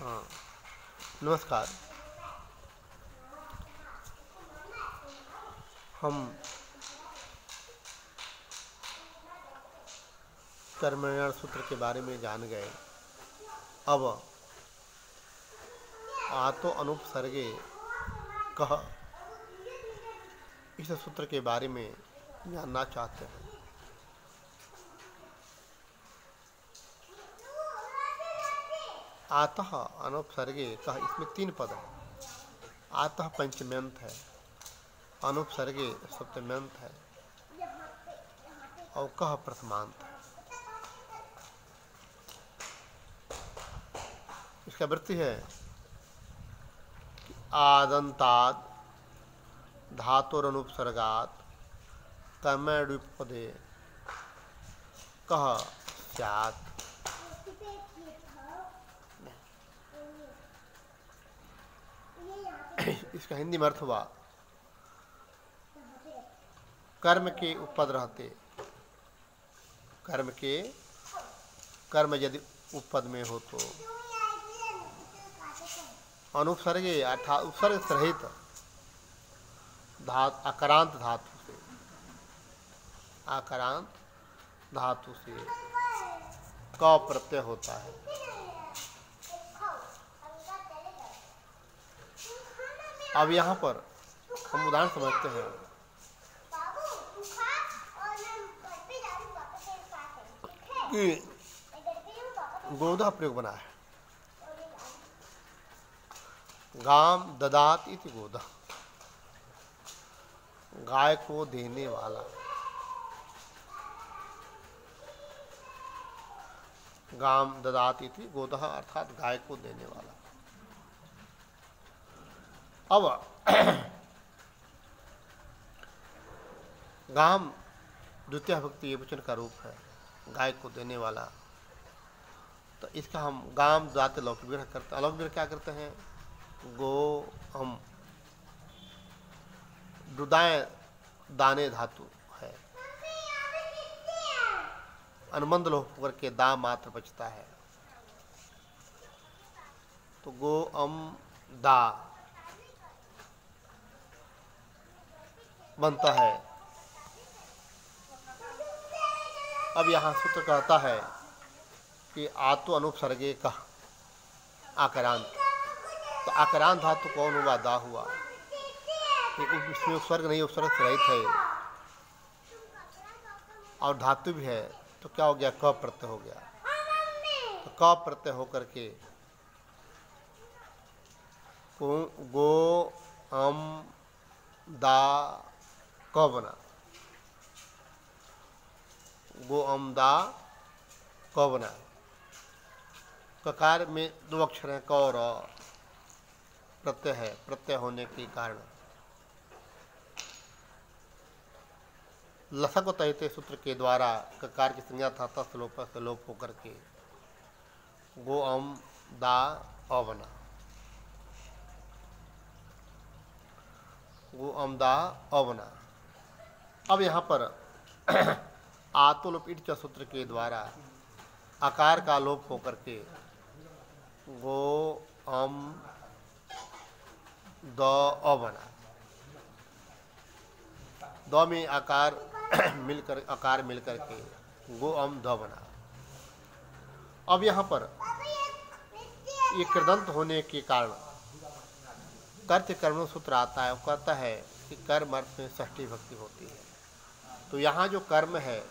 हाँ, नमस्कार। हम कर्मण्य सूत्र के बारे में जान गए। अब आतो अनुपसर्गे कह इस सूत्र के बारे में जानना चाहते हैं। आतः अनुपसर्गे कह, इसमें 3 पद है। आतः पंचम्यंत है, अनुपसर्गे सप्तम्यंत है और कह प्रथमांत है। इसका वृत्ति है आदंताद धातुरनुपसर्गात् कर्मण्युपपदे कह स्यात्। इसका हिंदी में अर्थ हुआ, कर्म के उपपद रहते, कर्म यदि उपपद में हो तो अनुपसर्गे अर्थात उपसर्ग सहित आकारांत धातु से क प्रत्यय होता है। अब यहाँ पर हम उदाहरण समझते हैं कि गोदा प्रयोग बना है। गाम ददात इति गोदा, गाय को देने वाला। गाम ददात इति गोदा अर्थात गाय को देने वाला। अब गाम द्वितीय भक्ति एकवचन का रूप है, गाय को देने वाला। तो इसका हम गाम दाते लौकिक विग्रह करते हैं। अलौकिक विग्रह क्या करते हैं? गो हम दुदाएं दाने धातु है, अनुबंध लोप करके दा मात्र बचता है, तो गो अम दा बनता है। अब यहाँ सूत्र कहता है कि आतो अनुपसर्गे का आकारांत, तो आकारांत धातु कौन हुआ? दा हुआ। इसमें उपसर्ग नहीं, उपसर्ग रहित है और धातु भी है, तो क्या हो गया? क प्रत्यय हो गया। तो क प्रत्यय होकर के गो अम दा क बना, गो अम दा क बना। ककार में 2 अक्षर हैं, क और प्रत्यय है, प्रत्यय होने के कारण लसक तहिते सूत्र के द्वारा ककार की संज्ञा था तस् लोप से लोप होकर के गो अम दा अ बना, गो अम दा अ बना। अब यहाँ पर आतो लोप इट सूत्र के द्वारा आकार का लोप होकर के गो अम द अ बना। द में आकार मिलकर के गो अम द बना। अब यहाँ पर ये कृदंत होने के कारण कर्त्य कर्म सूत्र आता है। वो कहता है कि कर्म अर्थ में षष्ठी भक्ति होती है। तो यहाँ जो कर्म है,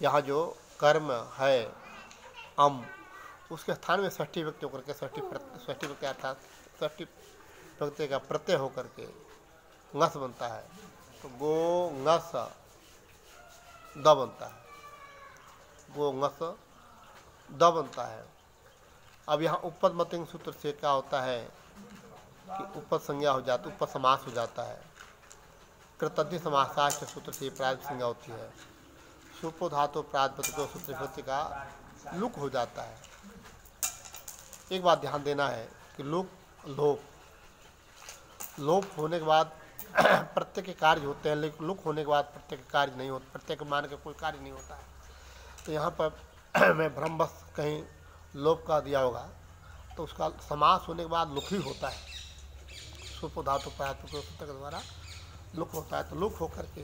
यहाँ जो कर्म है अम, उसके स्थान में षष्ठी भक्ति होकर के षष्ठी भक्ति अर्थात षष्ठी भक्ति का प्रत्यय होकर के ngस बनता है। तो गो ngस द बनता है, गो ngस द बनता है। अब यहाँ उपपद मतिंग सूत्र से क्या होता है कि उपपद संज्ञा हो जाती, उपपद समास हो जाता है। कृतज्ञ समासाश्च सूत्र से प्रातिपदिक संज्ञा होती है। सुपो धातु प्रातिपदिक सूत्र भक्ति का लुक हो जाता है। एक बात ध्यान देना है कि लोप होने के बाद प्रत्यय के कार्य होते हैं, लेकिन लुक होने के बाद प्रत्यय के कार्य नहीं होते, प्रत्यय के मान के कोई कार्य नहीं होता है। तो यहाँ पर मैं भ्रमवश कहीं लोप का दिया होगा, तो उसका समास होने के बाद लुक ही होता है। सुप धातु प्रायत्व सूत्र के द्वारा लुक होता है, तो लुक होकर के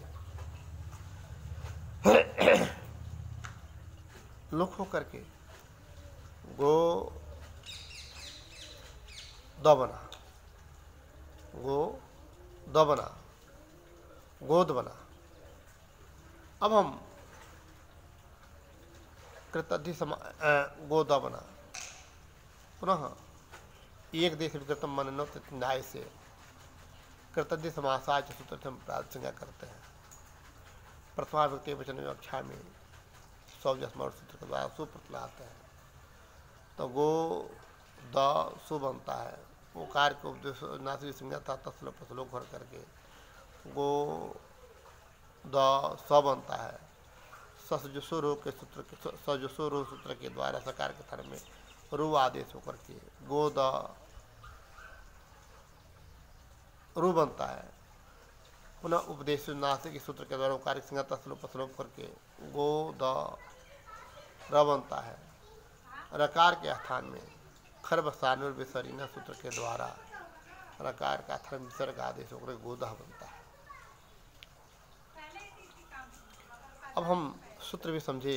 लुक होकर के गो द बना, गो द बना, गोद बना। अब हम कृतद्धि गोदा बना, पुनः एक देश विकृतम मननो न्याय से कृतद्धि समासाच सूत्र से हम प्राप्त संज्ञा करते हैं। प्रथमा व्यक्ति वचन व्याख्या में सौज स्मरण सूत्र के द्वारा सुप्रत लाते हैं। तो गो द सु बनता है, वो कार्य को उपदेश नासिक संज्ञा था तस्लोक भर करके गो द स बनता है। सजसुरु के सूत्र के सजसुरु सूत्र के द्वारा सकार के थर में रु आदेश होकर के गो द रु बनता है। पुनः उपदेश नासिक सूत्र के द्वारा कार्य संज्ञा तस्लोप करके गो द र बनता है। रकार के स्थान में खर्ब सानुर विसरीना सूत्र के द्वारा रकार का थर्म विसर्ग आदेश होकर गोदह बनता है। अब हम सूत्र भी समझे,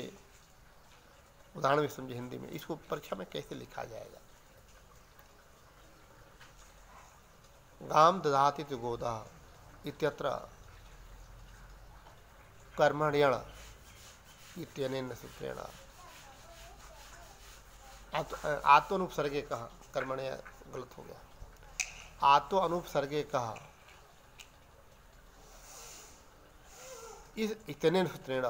उदाहरण भी समझे हिंदी में, इसको परीक्षा में कैसे लिखा जाएगा। गाम ददाति तु गोदः इत्यत्र कर्मण्यण इत्यनेन सूत्रेण आतो अनुपसर्गे कहा, कर्मण्य गलत हो गया, आतो अनुपसर्गे कहा इस इतने सूत्रेण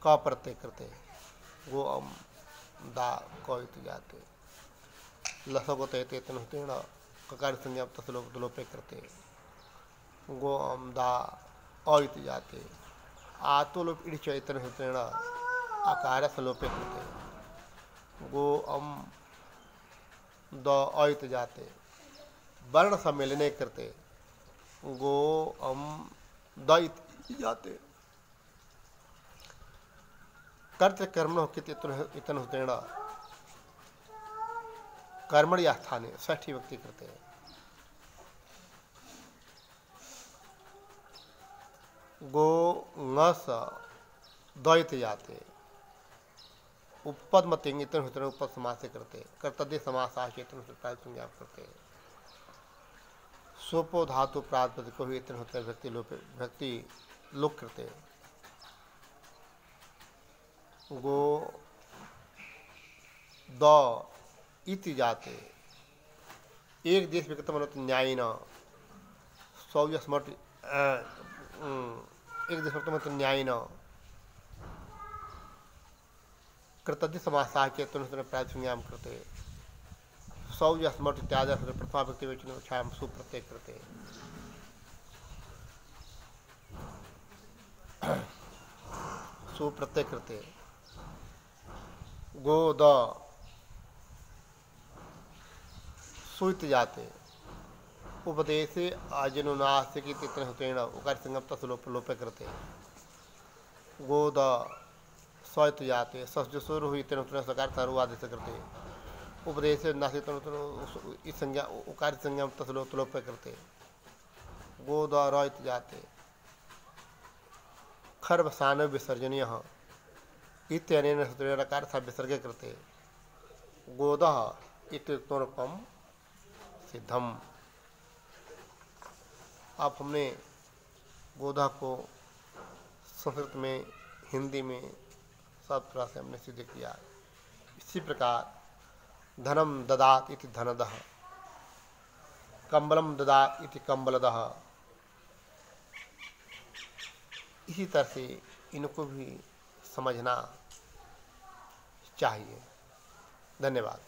क प्रत्यय करते गो अम दा क इति जाते लसगोते तेतन सूत्रेण ककार संज्ञा तस्लोपे करते गो अम दा अ इति जाते आतो लोप इड चैतन्य सूत्रेण आकार सलोपे करते गो अम द अ इति जाते वर्ण सम्मेलने करते गो अम द इति जाते कर्त कर्मण इतन सूत्रेण कर्मण या स्थाने षष्ठी व्यक्ति करते हैं। गो ngस द जाते उपपद मतिंग इतन सूत्रेण उपपद समास से करते कर्तव्य समास आचेतन सूत्र संज्ञा करते सोपो धातु प्रातिपदिक को भी इतन होते व्यक्ति लोक करते गो द इति जाते एक देश विकृत मनोत न्याय न सौज स्मृति एक देश विकृत मनोत न्याय न कृतज्ञ समासा के तुरंत प्राय संज्ञाम करते सौज स्मृति इत्यादि प्रथमा व्यक्ति वचन छायाम सुप्रत्यय करते सुप्रत्यय करते गो द सुत जाते उपदेशे अजनुनासिक इतने होतेण उकार संगम तस्लोप लोपे करते गो द स्वत जाते सजसुर हुई इतने होते सकार सर्व आदेश करते उपदेशे नासिक इस संज्ञा उकार संगम तस्लोप लोपे करते गो द रत जाते खर्ब सान विसर्जनीय इत्यनेन सूत्रेण विसर्ग करते गोदः इत्युक्तोपम सिद्धम। आप हमने गोदा को संस्कृत में हिंदी में सब तरह से हमने सिद्ध किया। इसी प्रकार धनम ददात इति धनदः, कंबलम ददात इति कंबलदः, इसी तरह से इनको भी समझना चाहिए। धन्यवाद।